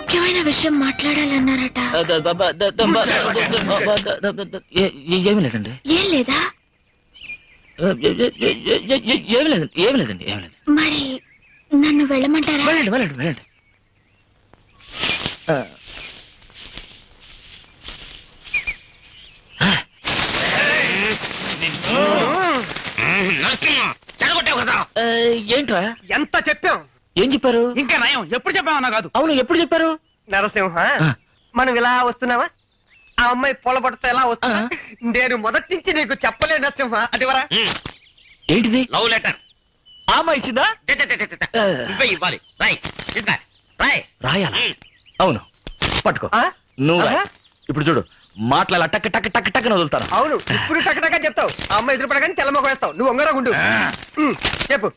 ముఖ్యమైన విషయం మాట్లాడాలన్నారట. ఏమి లేదండి. ఏం లేదా? ఏమి లేదండి, ఏమి లేదండి, ఏమి లేదు. మరి నన్ను వెళ్ళమంటారా? వెళ్ళండి, వెళ్ళండి, వెళ్ళండి. ఏంట్రా? ఎంత చెప్పాం? ఏం చెప్పారు? ఇంకా నయం, ఎప్పుడు చెప్పామన్నా కాదు. అవును, ఎప్పుడు చెప్పారు? నరసింహ, మనం ఇలా వస్తున్నావా? ఆ అమ్మాయి పొలబడితే ఎలా వస్తున్నా? నేను మొదటి నుంచి నీకు చెప్పలే నరసింహ. అదివరా ఏంటిది? Love letter. ఆ అమ్మాయి ఇచ్చిందా? నువ్వే ఇవ్వాలి. రాయాలా? అవును, పట్టుకో. నువ్వు రాయ్. ఇప్పుడు చూడు, మాట్లాడాల టక్ టక్ టక్ టక్ వదులుతాను. అవును, ఇప్పుడు టకటకా చెప్తావు. ఆ అమ్మాయి ఎదురుపడగానే తెల్లమొక వేస్తావు. నువ్వు ఒంగరా గుండు. చెప్పు.